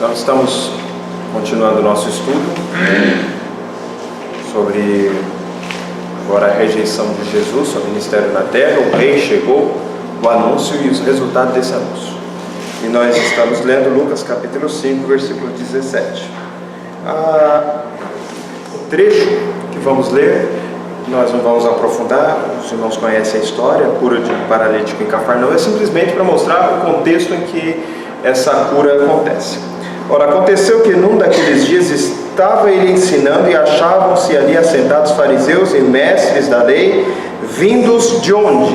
Então estamos continuando o nosso estudo sobre agora a rejeição de Jesus, seu ministério na terra, o rei chegou, o anúncio e os resultados desse anúncio. E nós estamos lendo Lucas capítulo 5, versículo 17. O trecho que vamos ler, nós não vamos aprofundar, os irmãos conhecem a história, a cura de um paralítico em Cafarnaum, é simplesmente para mostrar o contexto em que essa cura acontece. Ora, aconteceu que num daqueles dias estava ele ensinando e achavam-se ali assentados fariseus e mestres da lei, vindos de onde?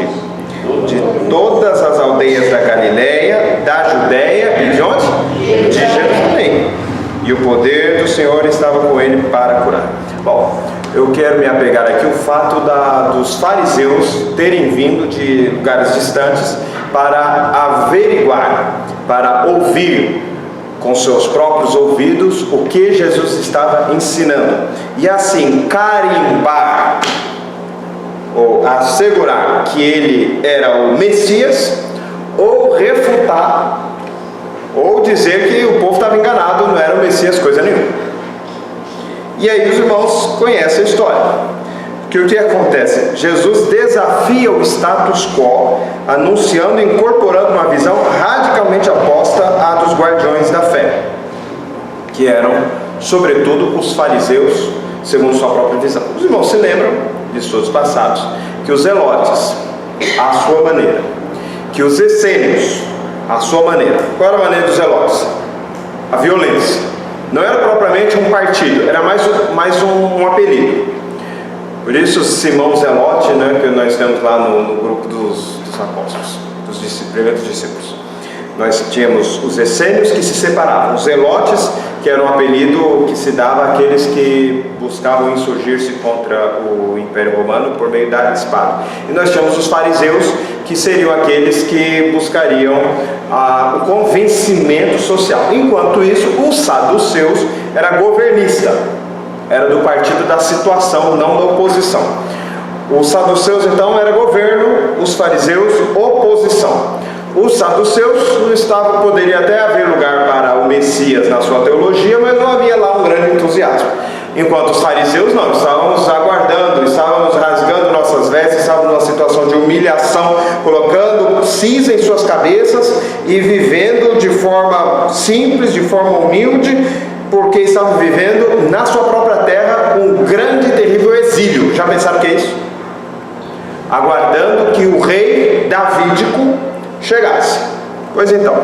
De todas as aldeias da Galileia, da Judéia e de onde? De Jerusalém. E o poder do Senhor estava com ele para curar. Bom, eu quero me apegar aqui ao fato dos fariseus terem vindo de lugares distantes para averiguar, para ouvir com seus próprios ouvidos o que Jesus estava ensinando, e assim carimbar ou assegurar que ele era o Messias, ou refutar, ou dizer que o povo estava enganado, não era o Messias coisa nenhuma. E aí os irmãos conhecem a história, que o que acontece? Jesus desafia o status quo, anunciando e incorporando uma visão radicalmente oposta à dos guardiões da fé, que eram, sobretudo, os fariseus, segundo sua própria visão. Os irmãos se lembram de estudos passados que os zelotes, à sua maneira, que os essênios, à sua maneira. Qual era a maneira dos zelotes? A violência. Não era propriamente um partido, era mais um apelido. Por isso Simão Zelote, que nós temos lá no grupo dos apóstolos, dos primeiros discípulos. Nós tínhamos os essênios que se separavam, os zelotes, que era um apelido que se dava àqueles que buscavam insurgir-se contra o Império Romano por meio da espada. E nós tínhamos os fariseus, que seriam aqueles que buscariam o convencimento social. Enquanto isso, os saduceus era governista, era do partido da situação, não da oposição. Os saduceus então era governo, os fariseus oposição. Os saduceus poderia até haver lugar para o Messias na sua teologia, mas não havia lá um grande entusiasmo. Enquanto os fariseus não, estávamos aguardando, estávamos rasgando nossas vestes, estávamos numa situação de humilhação, colocando cinza em suas cabeças e vivendo de forma simples, de forma humilde, porque estavam vivendo na sua própria terra um grande e terrível exílio. Já pensaram o que é isso? Aguardando que o rei davídico chegasse. Pois então,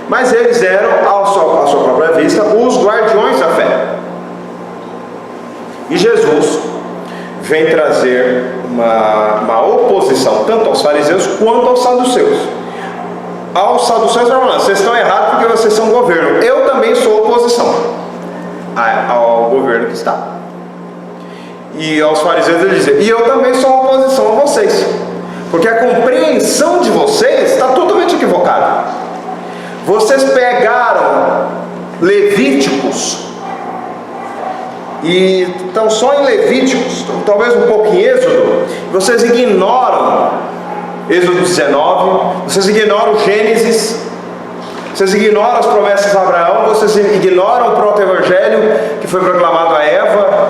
mas eles eram, à sua própria vista, os guardiões da fé. E Jesus vem trazer uma oposição tanto aos fariseus quanto aos saduceus. Aos saduceus, vocês estão errados porque vocês são governo. Eu também sou oposição ao governo que está. E aos fariseus ele diz: e eu também sou oposição a vocês, porque a compreensão de vocês está totalmente equivocada. Vocês pegaram Levíticos e estão só em Levíticos, talvez um pouco em Êxodo. Vocês ignoram Êxodo 19, vocês ignoram Gênesis, vocês ignoram as promessas de Abraão, vocês ignoram o proto-evangelho que foi proclamado a Eva,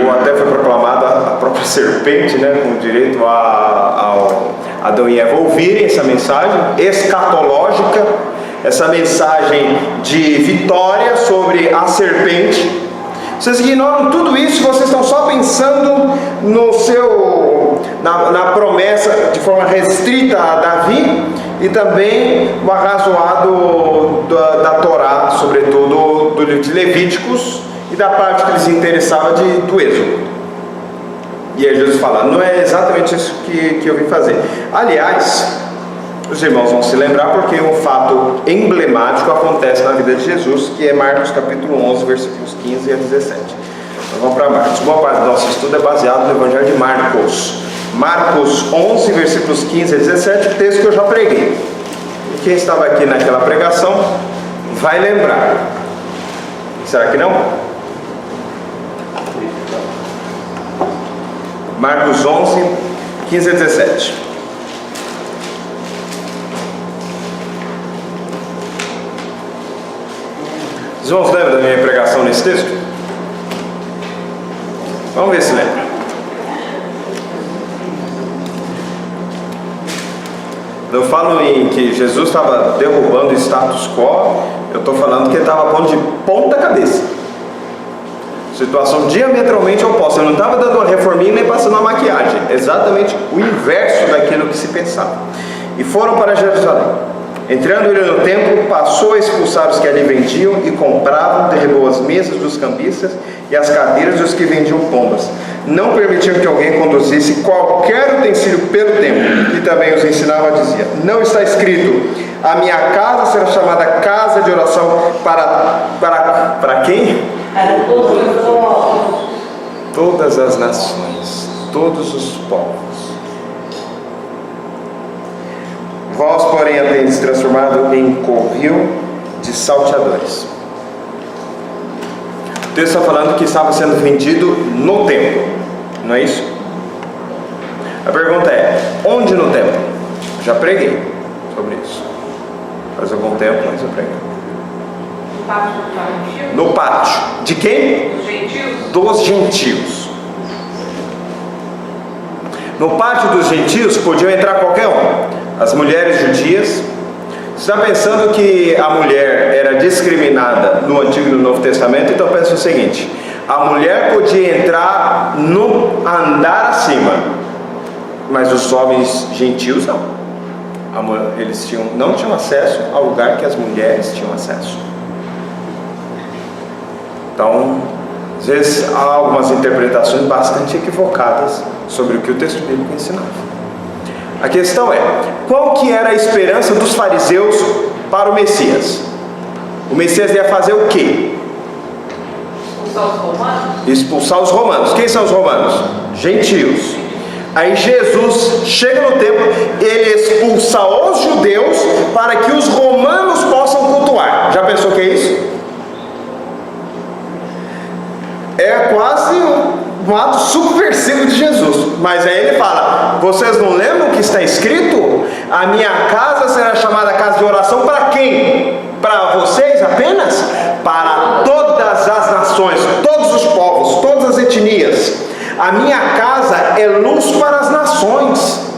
ou até foi proclamado a própria serpente, com direito a Adão e Eva ouvirem essa mensagem escatológica, essa mensagem de vitória sobre a serpente. Vocês ignoram tudo isso, vocês estão só pensando na promessa de forma restrita a Davi, e também o arrazoado da Torá, sobretudo do livro de Levíticos, e da parte que lhes interessava do Êxodo. E aí Jesus fala: não é exatamente isso que eu vim fazer. Aliás, os irmãos vão se lembrar porque um fato emblemático acontece na vida de Jesus, que é Marcos capítulo 11, versículos 15 a 17. Então vamos para Marcos. Boa parte do nosso estudo é baseado no Evangelho de Marcos. Marcos 11, versículos 15 a 17, o texto que eu já preguei. E quem estava aqui naquela pregação vai lembrar. Será que não? Marcos 11, 15 a 17. Os irmãos lembram da minha pregação nesse texto? Vamos ver se lembra. Eu falo em que Jesus estava derrubando o status quo, eu estou falando que ele estava pondo de ponta cabeça. Situação diametralmente oposta. Eu não estava dando uma reforminha nem passando uma maquiagem. Exatamente o inverso daquilo que se pensava. E foram para Jerusalém. Entrando ele no templo, passou a expulsar os que ali vendiam e compravam, derrubou as mesas dos cambistas e as cadeiras dos que vendiam pombas. Não permitiam que alguém conduzisse qualquer utensílio pelo templo. E também os ensinava, dizia: não está escrito: a minha casa será chamada casa de oração para quem? Para todos os povos. Todas as nações, todos os povos. Vós, porém, a tendes transformado em covil de salteadores. O texto está falando que estava sendo vendido no templo, não é isso? A pergunta é: onde no templo? Eu já preguei sobre isso. Faz algum tempo, mas eu preguei. No pátio dos gentios? No pátio. De quem? Dos gentios? Dos gentios. No pátio dos gentios podiam entrar qualquer um. As mulheres judias. Você está pensando que a mulher era discriminada no Antigo e no Novo Testamento? Então pensa o seguinte: a mulher podia entrar no andar acima, mas os homens gentios não. Eles não tinham acesso ao lugar que as mulheres tinham acesso. Então, às vezes há algumas interpretações bastante equivocadas sobre o que o texto bíblico ensinava. A questão é: qual que era a esperança dos fariseus para o Messias? O Messias ia fazer o quê? Expulsar os romanos? Expulsar os romanos. Quem são os romanos? Gentios. Aí Jesus chega no templo, ele expulsa os judeus para que os romanos possam cultuar. Já pensou o que é isso? É quase um ato subversivo de Jesus. Mas aí ele fala: vocês não lembram o que está escrito? A minha casa será chamada casa de oração para quem? Para vocês apenas? Para todas as nações, todos os povos, todas as etnias. A minha casa é luz para as nações.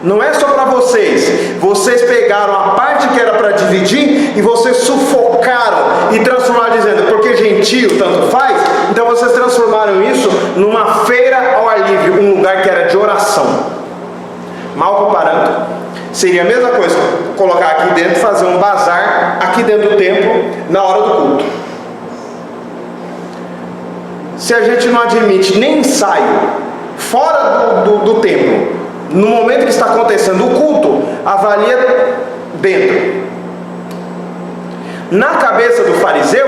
Não é só para vocês. Vocês pegaram a parte que era para dividir e vocês sufocaram e transformaram, dizendo: porque gentio tanto faz. Então vocês transformaram isso numa feira ao ar livre, um lugar que era de oração. Mal comparando, seria a mesma coisa colocar aqui dentro, fazer um bazar aqui dentro do templo na hora do culto. Se a gente não admite nem ensaio fora do templo, no momento que está acontecendo o culto, avalia dentro. Na cabeça do fariseu,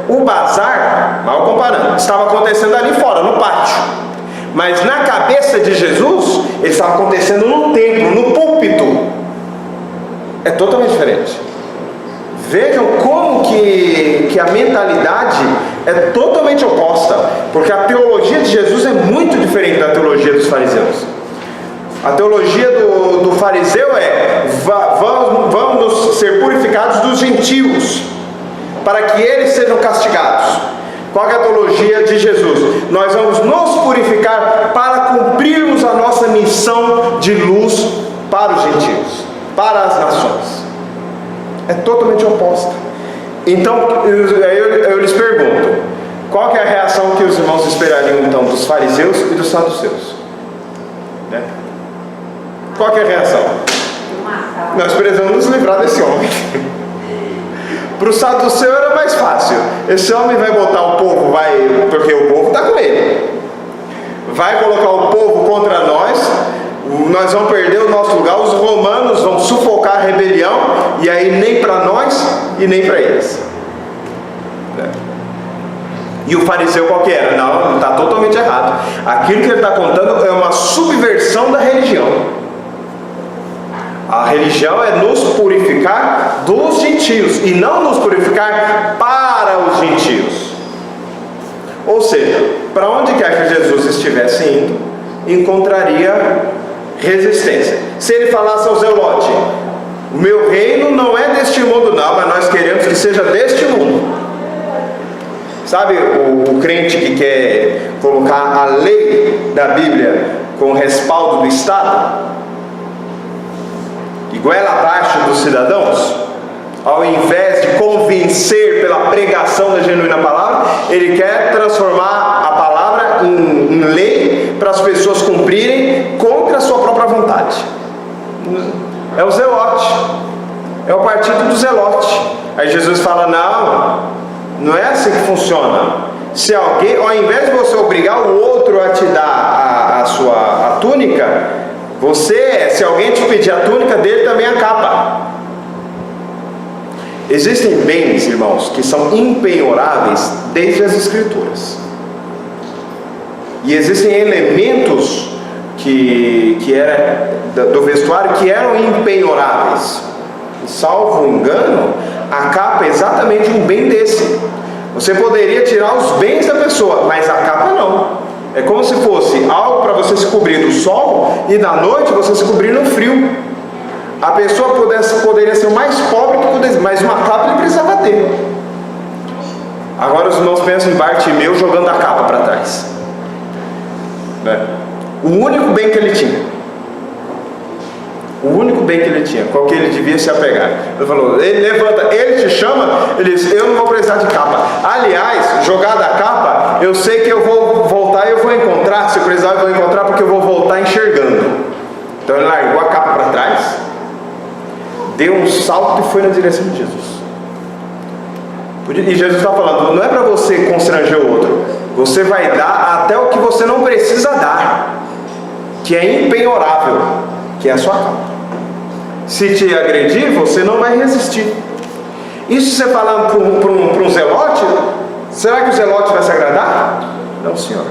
o bazar, mal comparando, estava acontecendo ali fora, no pátio. Mas na cabeça de Jesus, ele estava acontecendo no templo, no púlpito. É totalmente diferente. Vejam como que a mentalidade é totalmente oposta, porque a teologia de Jesus é muito diferente da teologia dos fariseus. A teologia do fariseu é: vamos ser purificados dos gentios, para que eles sejam castigados. Qual é a teologia de Jesus? Nós vamos nos purificar para cumprirmos a nossa missão de luz para os gentios, para as nações. É totalmente oposta. Então eu lhes pergunto: qual que é a reação que os irmãos esperariam então dos fariseus e dos saduceus? Né? Qual que é a reação? Nós precisamos nos livrar desse homem. Para o saduceu era mais fácil. Esse homem vai botar o povo, porque o povo está com ele. Vai colocar o povo contra nós. Nós vamos perder o nosso lugar. Os romanos vão sufocar a rebelião. E aí nem para nós e nem para eles. E o fariseu qual que era? Não, está totalmente errado. Aquilo que ele está contando é uma subversão da religião. A religião é nos purificar dos gentios e não nos purificar para os gentios. Ou seja, para onde quer que Jesus estivesse indo, encontraria resistência. Se ele falasse ao Zelote: o meu reino não é deste mundo não, mas nós queremos que seja deste mundo. Sabe o crente que quer colocar a lei da Bíblia com respaldo do Estado? E goela abaixo dos cidadãos? Ao invés de convencer pela pregação da genuína palavra, ele quer transformar a palavra em lei para as pessoas cumprirem contra a sua própria vontade. É o zelote, é o partido do zelote. Aí Jesus fala: não é assim que funciona. Se alguém, ao invés de você obrigar o outro a te dar a túnica, se alguém te pedir a túnica, dele também a capa. Existem bens, irmãos, que são impenhoráveis desde as Escrituras. E existem elementos que era do vestuário que eram impenhoráveis. Salvo engano, a capa é exatamente um bem desse. Você poderia tirar os bens da pessoa, mas a capa não. É como se fosse algo para você se cobrir do sol e da noite você se cobrir no frio. A pessoa poderia ser o mais pobre que pudesse, mas uma capa ele precisava ter. Agora os irmãos pensam em Bartimeu jogando a capa para trás. O único bem que ele tinha. O único bem que ele tinha, qual que ele devia se apegar. Ele falou: ele levanta, ele te chama, ele diz: eu não vou precisar de capa. Aliás, jogada a capa, eu sei que eu vou voltar e eu vou encontrar. Se eu precisar, eu vou encontrar, porque eu vou voltar enxergando. Então ele largou a capa para trás, deu um salto e foi na direção de Jesus. E Jesus está falando: não é para você constranger o outro, você vai dar até o que você não precisa dar, que é impenhorável, que é a sua capa. Se te agredir, você não vai resistir. Isso você falando para um zelote, será que o zelote vai se agradar? Não, senhor.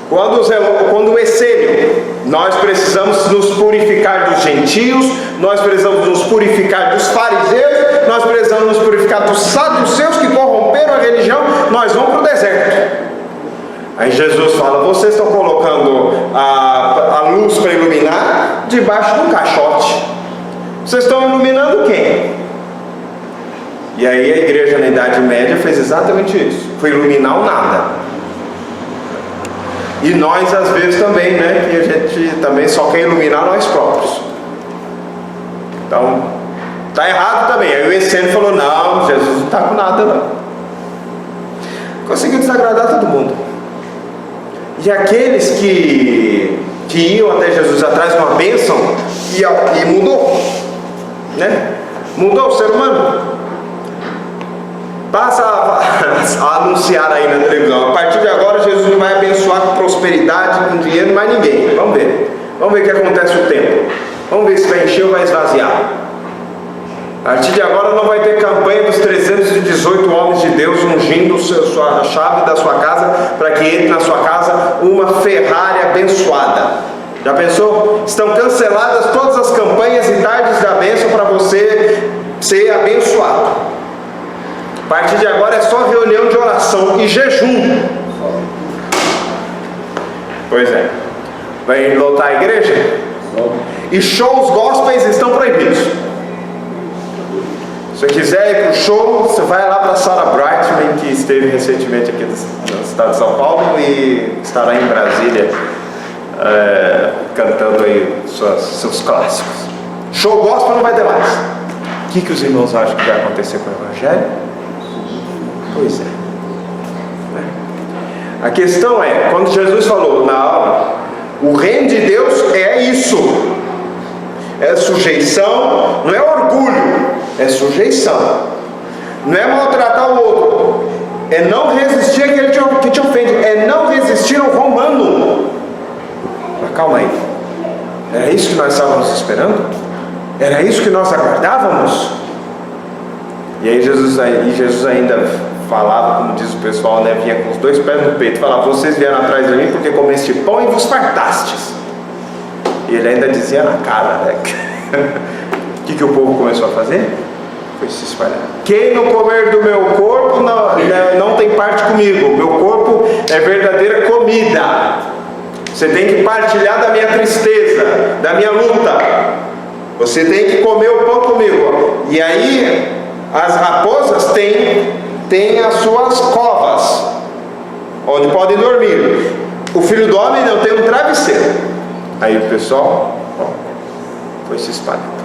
Quando o essênio, nós precisamos nos purificar dos gentios, nós precisamos nos purificar dos fariseus, nós precisamos nos purificar dos saduceus que corromperam a religião, nós vamos para o deserto. Aí Jesus fala: vocês estão colocando a luz para iluminar debaixo de um caixote. Vocês estão iluminando quem? E aí a igreja na Idade Média fez exatamente isso. Foi iluminar o nada. E nós às vezes também, né? Que a gente também só quer iluminar nós próprios. Então, está errado também. Aí o essênio falou: não, Jesus não está com nada não. Conseguiu desagradar todo mundo. E aqueles que iam até Jesus atrás de uma bênção, e mudou, né? Mudou o ser humano. Passa a anunciar aí na televisão: a partir de agora Jesus não vai abençoar com prosperidade, com dinheiro, mais ninguém. Vamos ver o que acontece no tempo. Vamos ver se vai encher ou vai esvaziar. A partir de agora não vai ter campanha dos 318 homens de Deus ungindo a chave da sua casa para que entre na sua casa uma Ferrari abençoada. Já pensou? Estão canceladas todas as campanhas e tardes da bênção para você ser abençoado. A partir de agora é só reunião de oração e jejum. Pois é. Vai lotar a igreja? E shows gospels estão proibidos. Se você quiser ir para o show, você vai lá para a Sarah Brightman, que esteve recentemente aqui no estado de São Paulo e estará em Brasília cantando aí seus clássicos. Show gospel não vai ter mais. O que os irmãos acham que vai acontecer com o Evangelho? Pois é. A questão é, quando Jesus falou: não, o reino de Deus é isso. É sujeição, não é orgulho, é sujeição. Não é maltratar o outro, é não resistir àquele que te ofende, é não resistir ao romano. Mas calma aí, era isso que nós estávamos esperando? Era isso que nós aguardávamos? E aí Jesus ainda falava, como diz o pessoal, né, vinha com os dois pés no peito, falava: vocês vieram atrás de mim porque comeste pão e vos fartastes. E ele ainda dizia na cara, né? O que o povo começou a fazer? Foi se espalhar. Quem não comer do meu corpo não tem parte comigo. Meu corpo é verdadeira comida. Você tem que partilhar da minha tristeza, da minha luta. Você tem que comer o pão comigo. E aí as raposas têm têm as suas covas, onde podem dormir. O Filho do Homem não tem um travesseiro. Aí o pessoal foi se espalhando.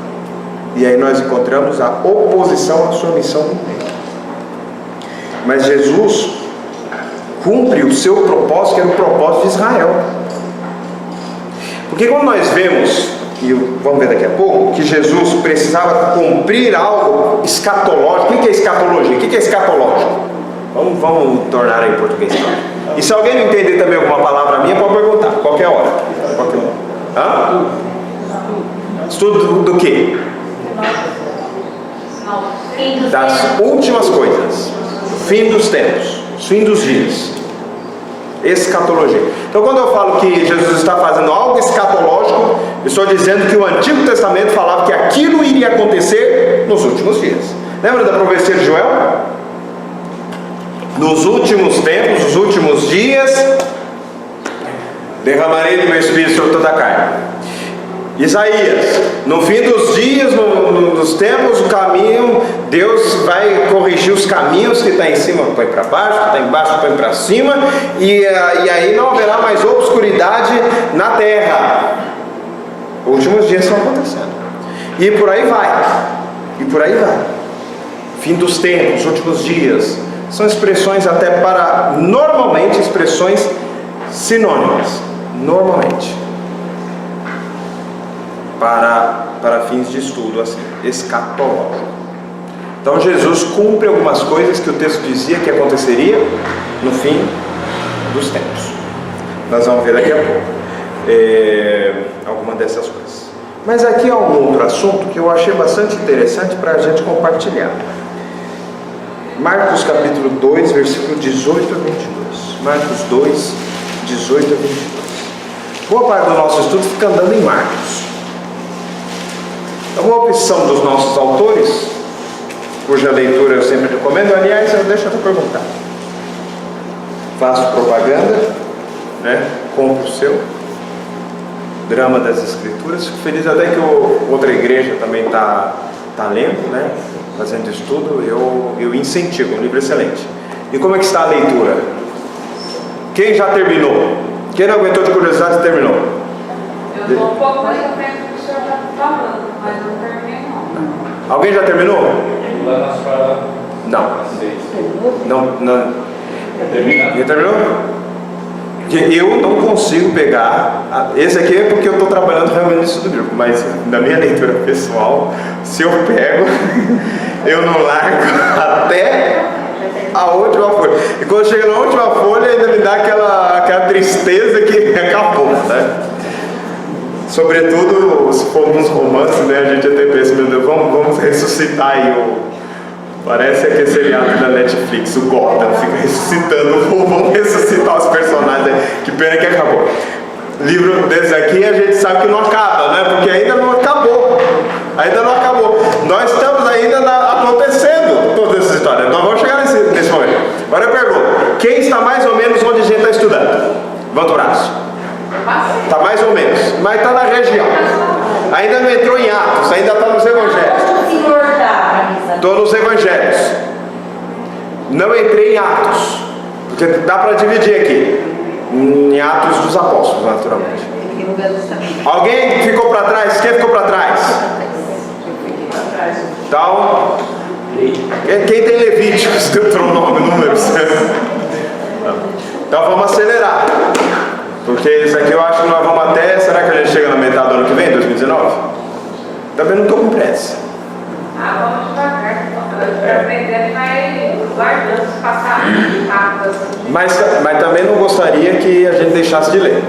E aí nós encontramos a oposição à sua missão no meio. Mas Jesus cumpre o seu propósito, que era o propósito de Israel. Porque quando nós vemos, e vamos ver daqui a pouco, que Jesus precisava cumprir algo escatológico. O que é escatologia? O que é escatológico? Vamos tornar aí em português. E se alguém não entender também alguma palavra minha, pode perguntar, qualquer hora. Qualquer hora. Hã? Estudo do quê? Das últimas coisas. Fim dos tempos. Fim dos dias. Escatologia. Então, quando eu falo que Jesus está fazendo algo escatológico, eu estou dizendo que o Antigo Testamento falava que aquilo iria acontecer nos últimos dias. Lembra da profecia de Joel? Nos últimos tempos, nos últimos dias, derramarei do meu espírito sobre toda a carne. Isaías, no fim dos dias, nos tempos, o caminho, Deus vai corrigir os caminhos, que está em cima põe para baixo, que está embaixo põe para cima, e aí não haverá mais obscuridade na terra. Os últimos dias estão acontecendo. E por aí vai. E por aí vai. Fim dos tempos, últimos dias. São expressões até para, normalmente, expressões sinônimas. Normalmente. Para fins de estudo, assim, escatológico. Então Jesus cumpre algumas coisas que o texto dizia que aconteceria no fim dos tempos. Nós vamos ver daqui a pouco alguma dessas coisas. Mas aqui há um outro assunto que eu achei bastante interessante para a gente compartilhar. Marcos capítulo 2, versículo 18 a 22. Marcos 2, 18 a 22. Boa parte do nosso estudo fica andando em Marcos. É uma opção dos nossos autores, cuja leitura eu sempre recomendo. Aliás, deixa eu perguntar. Faço propaganda, né? Compro o seu Drama das Escrituras. Fico feliz até que outra igreja também está lendo, né? Fazendo estudo. Eu incentivo, um livro excelente. E como é que está a leitura? Quem já terminou? Quem não aguentou de curiosidade terminou? Eu estou um pouco mais ou menos do que o senhor está falando, mas não terminei não. Alguém já terminou? Não. Não. Já terminou? Eu não consigo pegar. Esse aqui é porque eu estou trabalhando realmente no estudo bíblico, mas na minha leitura pessoal, se eu pego, eu não largo até a última folha. E quando chega na última folha, ainda me dá aquela tristeza que acabou, né? Sobretudo, se for nos romances, né, a gente até pensa, meu Deus, vamos ressuscitar aí parece aquele seriado da Netflix, o Gotham, fica ressuscitando, vamos ressuscitar os personagens, que pena que acabou. Livro desse aqui a gente sabe que não acaba, né, porque ainda não acabou, nós estamos ainda acontecendo todas essas histórias, nós vamos chegar nesse momento. Agora eu pergunto, quem está mais ou menos onde a gente está estudando? Levanta o braço. Está mais ou menos, mas está na região. Ainda não entrou em Atos, ainda está nos Evangelhos. Estou nos Evangelhos. Não entrei em Atos, porque dá para dividir aqui em Atos dos Apóstolos, naturalmente. Alguém ficou para trás? Quem ficou para trás? Então, quem tem Levíticos, Deuteronômio, Números? Então vamos acelerar, porque isso aqui eu acho que nós vamos até. Será que a gente chega na metade do ano que vem, 2019? Também não estou com pressa. Vamos devagar, aprendendo e vai guardando, passar rápido. Mas também não gostaria que a gente deixasse de ler.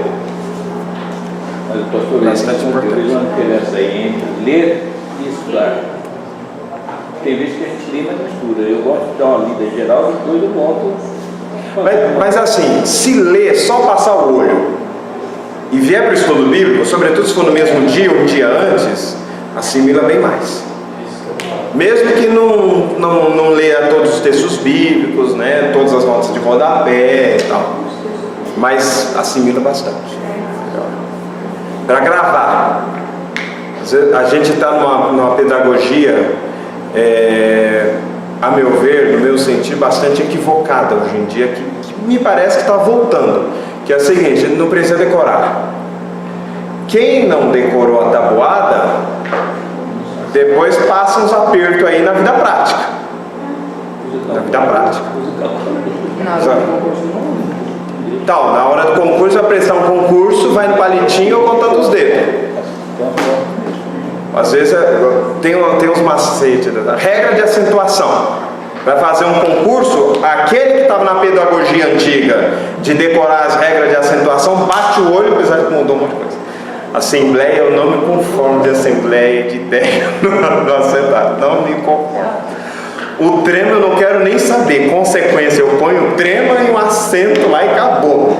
Mas o pastor, bastante importante. Tem uma diferença aí entre ler e estudar. Tem vezes que a gente lê, mas não estuda. Eu gosto de dar uma lida geral, depois eu volto. Mas assim, se ler, só passar o olho e vier para o estudo bíblico, sobretudo se for no mesmo dia ou um dia antes, assimila bem mais. Mesmo que não leia todos os textos bíblicos, né, todas as notas de rodapé e tal, mas assimila bastante. Para gravar, a gente está numa pedagogia, a meu ver, no meu meu sentir, bastante equivocada hoje em dia, que me parece que está voltando, que é a seguinte: não precisa decorar. Quem não decorou a tabuada, depois passa uns apertos aí na vida prática. Na vida prática. Então, na hora do concurso, vai prestar um concurso, vai no palitinho ou contando os dedos. Às vezes tem uns macetes, regra de acentuação. Vai fazer um concurso, aquele que estava na pedagogia antiga de decorar as regras de acentuação, bate o olho, apesar de que mudou muita coisa. Assembleia, eu não me conformo de assembleia, de ideia no acentado, não me conformo. O trema eu não quero nem saber, consequência, eu ponho o trema e um acento lá e acabou.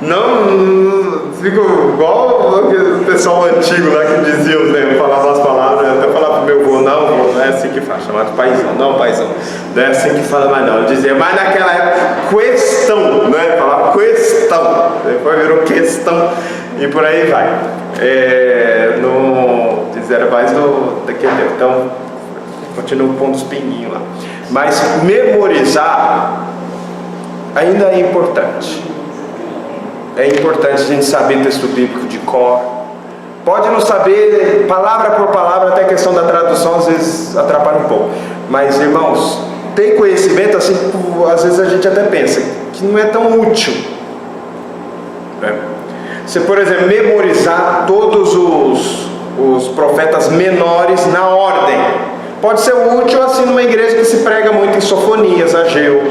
Não, fico igual o pessoal antigo lá que dizia, né, falava as palavras, até falava pro meu avô, não é assim que fala, chamado paizão, não paizão, não é assim que fala mais não, eu dizia, mas naquela época, questão, né, falava questão, depois virou questão, e por aí vai, era mais daquele tempo, então, continuo pondo os pinguinhos lá, mas memorizar ainda é importante. É importante a gente saber texto bíblico de cor. Pode não saber palavra por palavra, até a questão da tradução às vezes atrapalha um pouco. Mas, irmãos, ter conhecimento assim, às vezes a gente até pensa que não é tão útil. Né? Você, por exemplo, memorizar todos os profetas menores na ordem. Pode ser útil assim numa igreja que se prega muito em Sofonias, Ageu,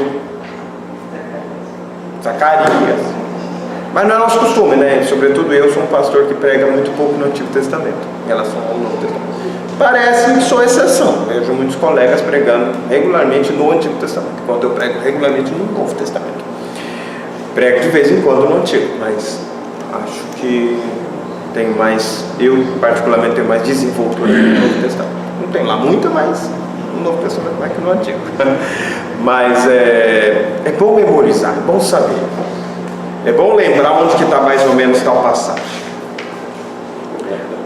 Zacarias. Mas não é nosso costume, né? Sobretudo eu sou um pastor que prega muito pouco no Antigo Testamento, em relação ao Novo Testamento. Parece que sou exceção. Vejo muitos colegas pregando regularmente no Antigo Testamento, enquanto eu prego regularmente no Novo Testamento. Prego de vez em quando no Antigo, mas acho que tenho mais, eu particularmente tenho mais desenvoltura no Novo Testamento. Não tenho lá muita, mas no Novo Testamento mais que no Antigo. Mas é bom memorizar, é bom saber. É bom lembrar onde que está mais ou menos tal passagem.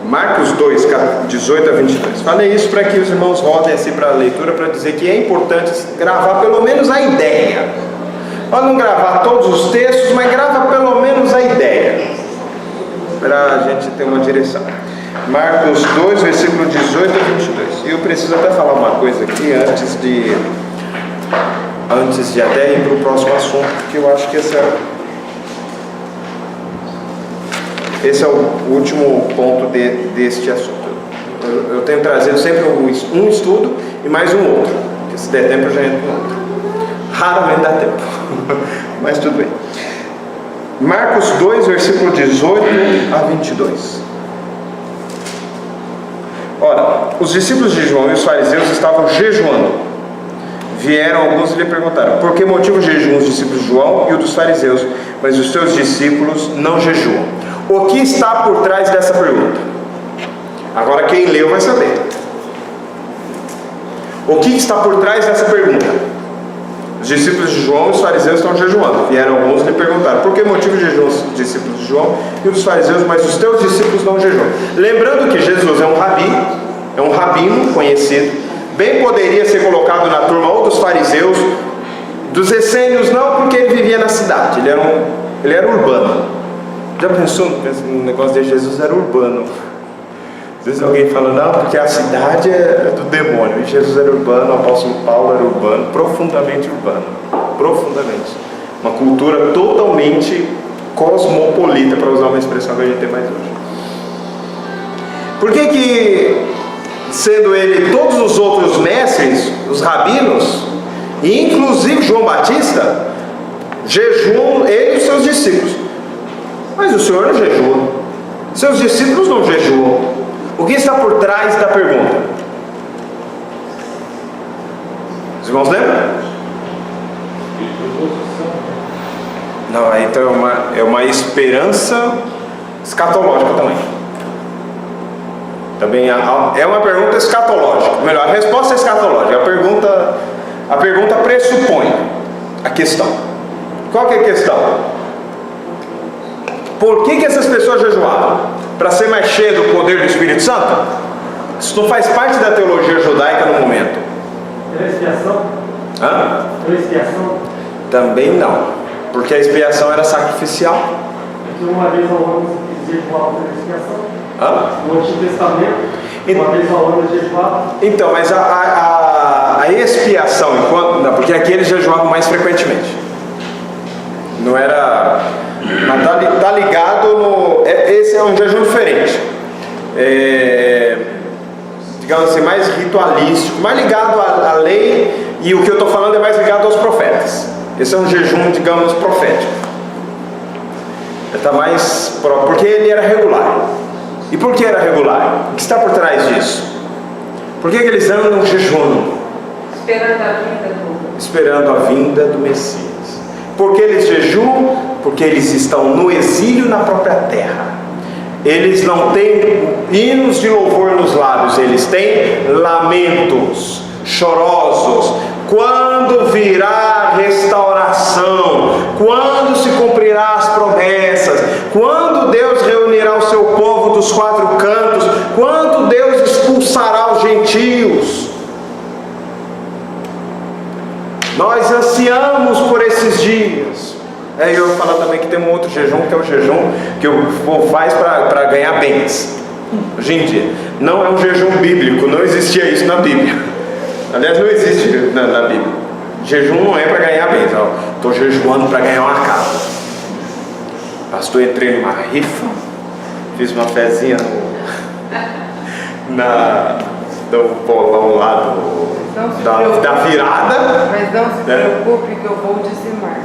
Marcos 2, 18 a 22. Falei isso para que os irmãos rodem assim para a leitura, para dizer que é importante gravar pelo menos a ideia. Pode não gravar todos os textos, mas grava pelo menos a ideia, para a gente ter uma direção. Marcos 2, versículo 18 a 22. E eu preciso até falar uma coisa aqui antes de até ir para o próximo assunto, porque eu acho que esse é o último ponto deste assunto. Eu tenho trazido sempre um estudo e mais um outro, porque se der tempo eu já entro no outro. Raramente dá tempo, mas tudo bem. Marcos 2, versículo 18 a 22. Ora, os discípulos de João e os fariseus estavam jejuando. Vieram alguns e lhe perguntaram: por que motivo jejuam os discípulos de João e o dos fariseus, mas os seus discípulos não jejuam? O que está por trás dessa pergunta? Agora quem leu vai saber. O que está por trás dessa pergunta? Os discípulos de João e os fariseus estão jejuando. Vieram alguns e lhe perguntaram: por que motivo jejuam os discípulos de João e os fariseus, mas os teus discípulos não jejuam? Lembrando que Jesus é um rabino conhecido. Bem poderia ser colocado na turma ou dos fariseus, dos essênios não, porque ele vivia na cidade, ele era urbano. Já pensou no negócio de Jesus era urbano? Às vezes alguém fala, não, porque a cidade é do demônio, e Jesus era urbano, o apóstolo Paulo era urbano, profundamente urbano, profundamente. Uma cultura totalmente cosmopolita, para usar uma expressão que a gente tem mais hoje. Por que sendo ele todos os outros mestres, os rabinos, e inclusive João Batista, jejuam ele e os seus discípulos? Mas o Senhor não jejua, seus discípulos não jejuam. O que está por trás da pergunta? Os irmãos lembram? Não, aí então é uma esperança escatológica também é uma pergunta escatológica. Melhor, a resposta é escatológica. A pergunta pressupõe a questão. Qual que é a questão? Por que essas pessoas jejuavam? Para ser mais cheio do poder do Espírito Santo? Isso não faz parte da teologia judaica no momento. Era expiação? Hã? Era expiação? Também não, porque a expiação era sacrificial. Porque uma vez ao ano se jejuava pela expiação. Hã? No Antigo Testamento, uma vez ao ano jejuava. Então, mas a expiação, não, porque aqui eles jejuavam mais frequentemente. Não era... Mas tá ligado no... Esse é um jejum diferente. Digamos assim, mais ritualístico, mais ligado à lei, e o que eu estou falando é mais ligado aos profetas. Esse é um jejum, digamos, profético. Ele está mais... Porque ele era regular. E por que era regular? O que está por trás disso? Por que eles andam jejuando? Esperando a vinda do Messias. Por que eles jejuam? Porque eles estão no exílio na própria terra. Eles não têm hinos de louvor nos lábios, eles têm lamentos chorosos. Quando virá a restauração? Quando se cumprirá as promessas? Quando Deus reunirá o seu povo dos quatro cantos? Quando Deus expulsará os gentios? Nós ansiamos por esses dias. Eu vou falar também que tem um outro jejum, que é o jejum que o povo faz para ganhar bens. Hoje em dia, não é um jejum bíblico, não existia isso na Bíblia. Aliás, não existe na Bíblia. Jejum não é para ganhar bens. Estou jejuando para ganhar uma casa. Pastor, entrei numa rifa, fiz uma fezinha do bolão lá da virada. Mas não se preocupe que eu vou dizimar.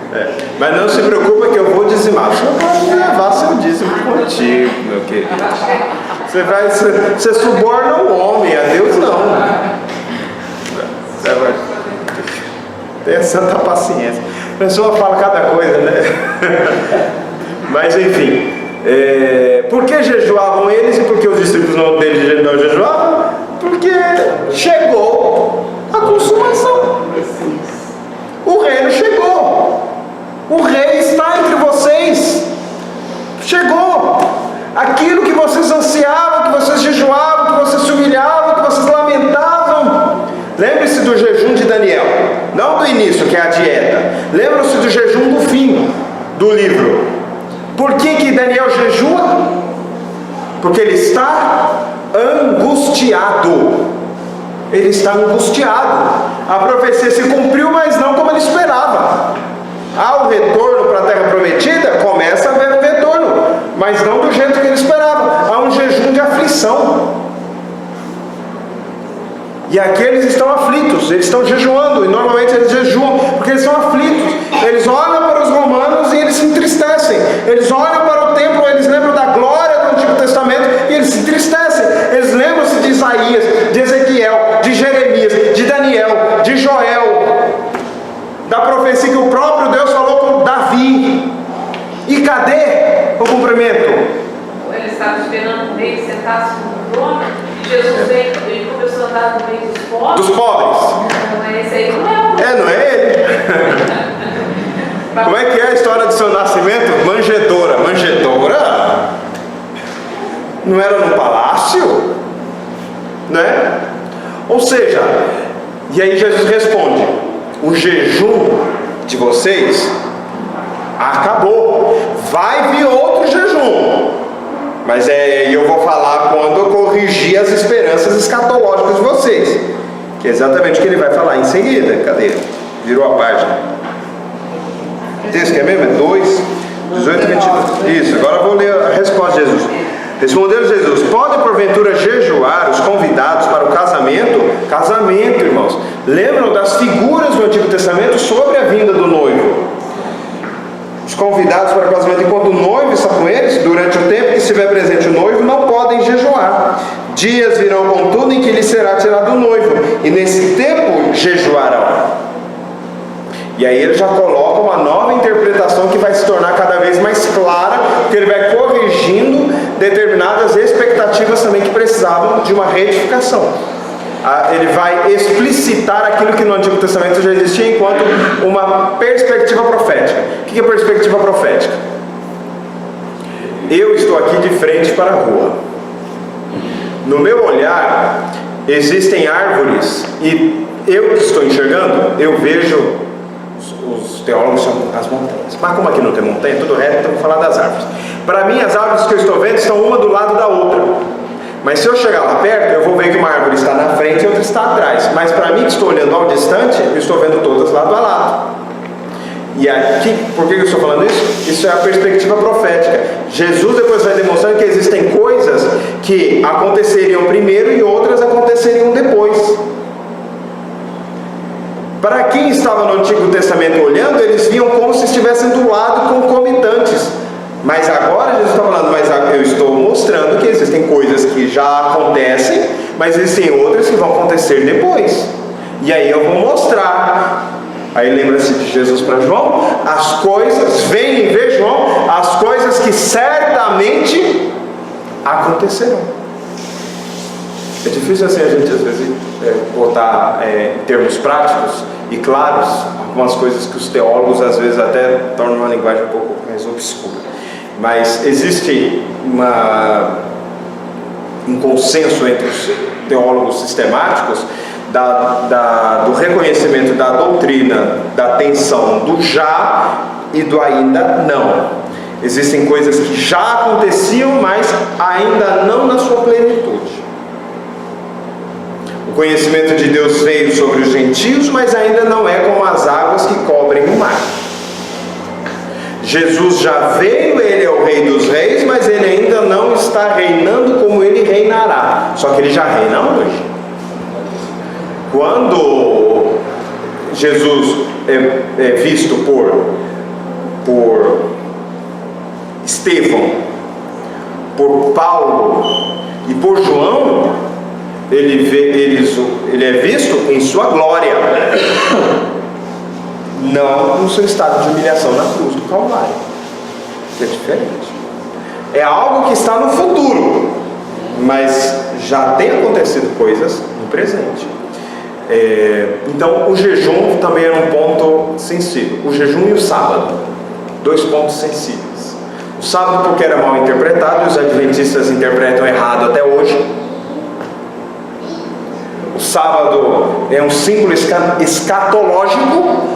Mas não se preocupe que eu vou dizimar. Você pode levar seu dízimo contigo, meu querido. Você suborna o homem, a Deus não. Você vai ter santa paciência. A pessoa fala cada coisa, né? Mas enfim, por que jejuavam eles e por que os discípulos deles não jejuavam? Porque chegou a consumação. O reino chegou. O rei está entre vocês. Chegou. Aquilo que vocês ansiavam, que vocês jejuavam, que vocês se humilhavam, que vocês lamentavam. Lembre-se do jejum de Daniel. Não do início, que é a dieta. Lembre-se do jejum do fim do livro. Por que Daniel jejua? Porque ele está angustiado. Ele está angustiado. A profecia se cumpriu, mas não como ele esperava. Há o retorno para a terra prometida, começa a haver o retorno, mas não do jeito que ele esperava. Há um jejum de aflição. E aqui eles estão aflitos, eles estão jejuando, e normalmente eles jejuam porque eles são aflitos. Eles olham para os romanos e eles se entristecem. Eles olham para o templo, eles lembram da glória do Antigo Testamento e eles se entristecem. Eles lembram-se de Isaías, de Ezequiel, de Jeremias, de Daniel, de Joel, da profecia que o próprio Deus falou com Davi. E cadê o cumprimento? Ele estava esperando o rei sentar-se no trono e Jesus veio e começou a andar no meio dos pobres. Dos pobres. Não é esse aí, não é? Não é ele? Como é que é a história do seu nascimento? Manjedoura. Manjedoura? Não era no palácio? Né? Ou seja, e aí Jesus responde: o jejum de vocês acabou. Vai vir outro jejum. Mas eu vou falar quando eu corrigir as esperanças escatológicas de vocês. Que é exatamente o que ele vai falar em seguida. Cadê? Virou a página. Texto que é mesmo? É 2, 18 e 22. Isso, agora eu vou ler a resposta de Jesus. Respondeu Jesus: podem porventura jejuar os convidados para o casamento? Casamento, irmãos. Lembram das figuras do Antigo Testamento sobre a vinda do noivo? Os convidados para o casamento, enquanto o noivo está com eles, durante o tempo que estiver presente o noivo, não podem jejuar. Dias virão, contudo, em que lhe será tirado o noivo, e nesse tempo jejuarão. E aí ele já coloca uma nova interpretação que vai se tornar cada vez mais clara, porque ele vai corrigindo determinadas expectativas também que precisavam de uma retificação. Ele vai explicitar aquilo que no Antigo Testamento já existia enquanto uma perspectiva profética. O que é perspectiva profética? Eu estou aqui de frente para a rua. No meu olhar, existem árvores e eu que estou enxergando, eu vejo, os teólogos chamam as montanhas. Mas como aqui não tem montanha, tudo reto, então vou falar das árvores. Para mim, as árvores que eu estou vendo estão uma do lado da outra. Mas se eu chegar lá perto, eu vou ver que uma árvore está na frente e outra está atrás. Mas para mim que estou olhando ao distante, eu estou vendo todas lado a lado. E aqui, por que eu estou falando isso? Isso é a perspectiva profética. Jesus depois vai demonstrando que existem coisas que aconteceriam primeiro e outras aconteceriam depois. Para quem estava no Antigo Testamento olhando, eles viam como se estivessem do lado concomitantes. Mas agora Jesus está falando, mas eu estou mostrando que existem coisas que já acontecem, mas existem outras que vão acontecer depois. E aí eu vou mostrar. Aí lembra-se de Jesus para João, as coisas, vem e vê João, as coisas que certamente acontecerão. É difícil assim a gente às vezes botar em termos práticos e claros algumas coisas que os teólogos às vezes até tornam uma linguagem um pouco mais obscura. Mas existe um consenso entre os teólogos sistemáticos do reconhecimento da doutrina, da tensão do já e do ainda não. Existem coisas que já aconteciam, mas ainda não na sua plenitude. O conhecimento de Deus veio sobre os gentios, mas ainda não é como as águas que cobrem o mar. Jesus já veio, ele é o Rei dos Reis, mas ele ainda não está reinando como ele reinará. Só que ele já reina hoje. Quando Jesus é visto por Estevão, por Paulo e por João, ele é visto em sua glória, não no seu estado de humilhação na cruz do Calvário. É diferente. É algo que está no futuro, mas já tem acontecido coisas no presente. Então o jejum também era um ponto sensível. O jejum e o sábado, 2 pontos sensíveis. O sábado porque era mal interpretado, e os adventistas interpretam errado até hoje. O sábado é um símbolo escatológico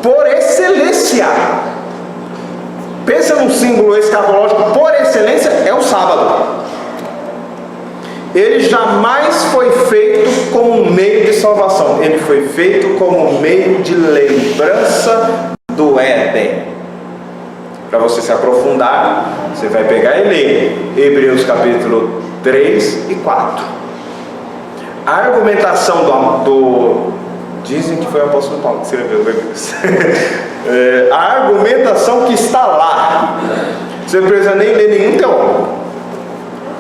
por excelência. Pensa num símbolo escatológico por excelência, é o sábado. Ele jamais foi feito como um meio de salvação. Ele foi feito como um meio de lembrança do Éden. Para você se aprofundar, você vai pegar e ler Hebreus capítulo 3 e 4. A argumentação dizem que foi o apóstolo Paulo que escreveu Hebreus. A argumentação que está lá, você não precisa nem ler nenhum teólogo.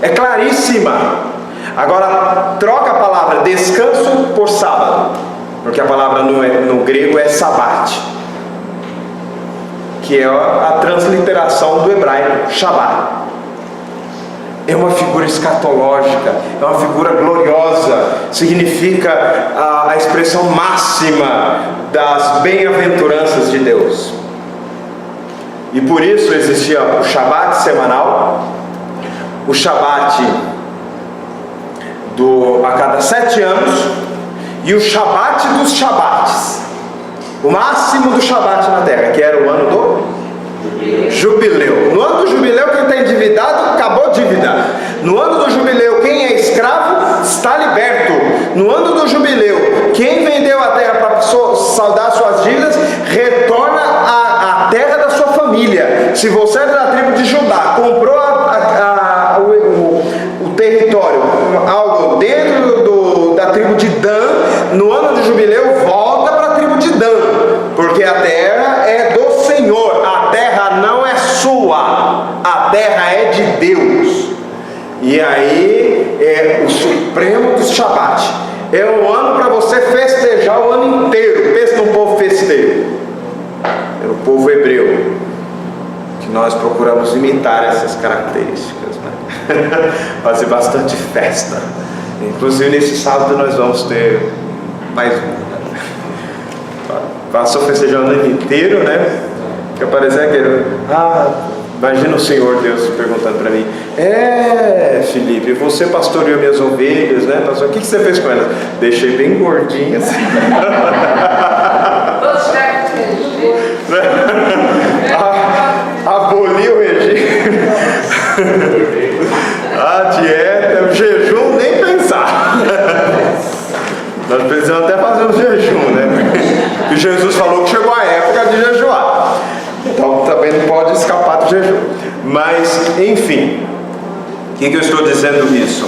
É claríssima. Agora, troca a palavra descanso por sábado, porque a palavra no grego é sabat, que é a transliteração do hebraico, Shabbat. É uma figura escatológica, é uma figura gloriosa, significa a expressão máxima das bem-aventuranças de Deus. E por isso existia o Shabbat semanal, o Shabbat a cada 7 anos e o Shabbat dos Shabbats, o máximo do Shabbat na terra, que era o ano do Jubileu. No ano do Jubileu, quem está endividado, acabou a dívida. No ano do Jubileu, quem é escravo, está liberto. No ano do Jubileu, quem vendeu a terra para saldar suas dívidas, retorna à terra da sua família. Se você é da tribo de Judá, comprou o território, algo dentro da tribo de Dan, no ano de Jubileu, volta para a tribo de Dan, porque a terra é do Senhor, a terra não é sua, a terra é de Deus. E aí é o supremo do Shabat. É um ano para você festejar o ano inteiro. Pensa num povo festeiro. É o povo hebreu, que nós procuramos imitar essas características, né? Fazer bastante festa. Inclusive nesse sábado nós vamos ter mais passou festejando o ano inteiro, né? Fica parecendo aquele Imagina o Senhor Deus perguntando para mim: Felipe, você pastoreou minhas ovelhas, né? Pastor, o que você fez com elas? Deixei bem gordinhas. Aboli o regime. A dieta, o jejum, nem pensar. Nós precisamos até fazer um jejum, né? Porque Jesus falou que chegou a época de jejuar. Então também não pode escapar do jejum. Mas, enfim, o que eu estou dizendo isso?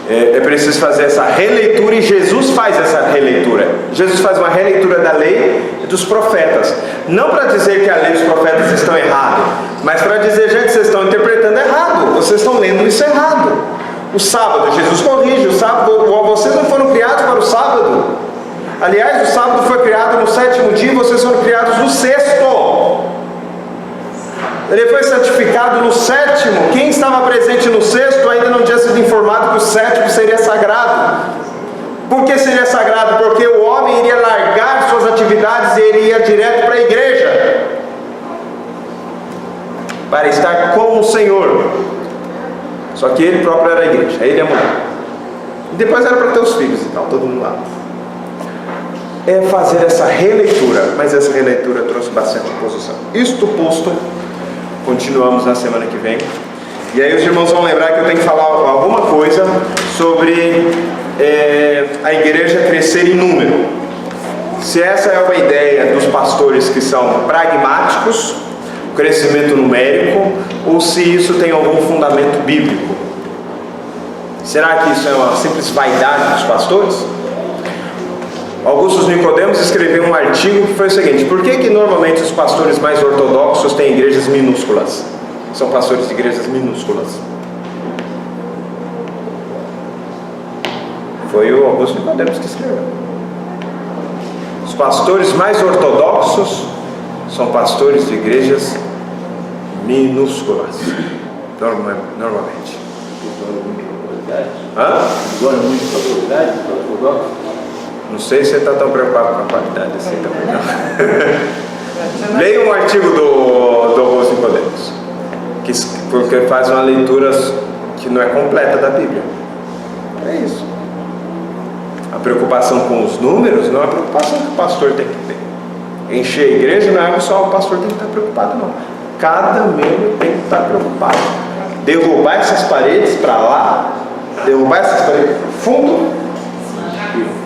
É preciso fazer essa releitura, e Jesus faz essa releitura. Jesus faz uma releitura da lei e dos profetas. Não para dizer que a lei e os profetas estão errados, mas para dizer: gente, vocês estão interpretando errado, vocês estão lendo isso errado. O sábado, Jesus corrige, o sábado, vocês não foram criados para o sábado. Aliás, o sábado foi criado no 7º dia, e vocês foram criados no 6º. Ele foi santificado no 7º. Quem estava presente no 6º ainda não tinha sido informado que o 7º seria sagrado. Por que seria sagrado? Porque o homem iria largar suas atividades e ele ia direto para a igreja, para estar com o Senhor. Só que ele próprio era a igreja, ele e a mulher. E depois era para ter os filhos e tal, todo mundo lá. É fazer essa releitura, mas essa releitura trouxe bastante oposição. Isto posto, continuamos na semana que vem. E aí os irmãos vão lembrar que eu tenho que falar alguma coisa sobre a igreja crescer em número. Se essa é uma ideia dos pastores que são pragmáticos, crescimento numérico, ou se isso tem algum fundamento bíblico. Será que isso é uma simples vaidade dos pastores? Augusto Nicodemos escreveu um artigo que foi o seguinte: por que normalmente os pastores mais ortodoxos têm igrejas minúsculas? São pastores de igrejas minúsculas. Foi o Augusto Nicodemos que escreveu. Os pastores mais ortodoxos são pastores de igrejas minúsculas, normalmente. Agora muito autoridade para os ortodoxos. Não sei se você está tão preocupado com a qualidade assim também, não. Leia um artigo do Augusto Nicodemos, porque faz uma leitura que não é completa da Bíblia. É isso. A preocupação com os números não é a preocupação que o pastor tem que ter. Encher a igreja não é algo só o pastor tem que estar preocupado, não. Cada membro tem que estar preocupado. Derrubar essas paredes para lá, derrubar essas paredes para o fundo,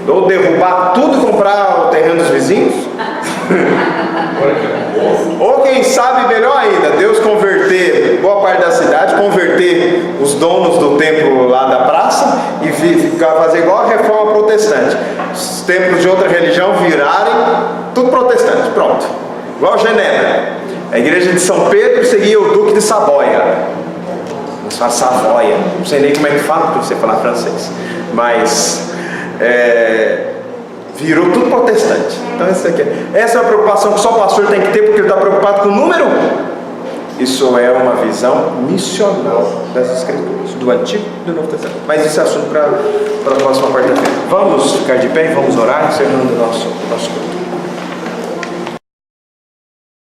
ou derrubar tudo e comprar o terreno dos vizinhos. Ou quem sabe, melhor ainda, Deus converter boa parte da cidade, converter os donos do templo lá da praça e fazer igual a reforma protestante. Os templos de outra religião virarem tudo protestante, pronto. Igual Genebra. A igreja de São Pedro seguia o Duque de Saboia. Mas fala Savoia, não sei nem como é que fala, porque você falar francês. Mas virou tudo protestante. Então essa é uma preocupação que só o pastor tem que ter, porque ele está preocupado com o número. Isso é uma visão missional das Escrituras, do Antigo e do Novo Testamento. Mas isso é assunto para a próxima quarta-feira. Vamos ficar de pé e vamos orar, encerrando o nosso culto.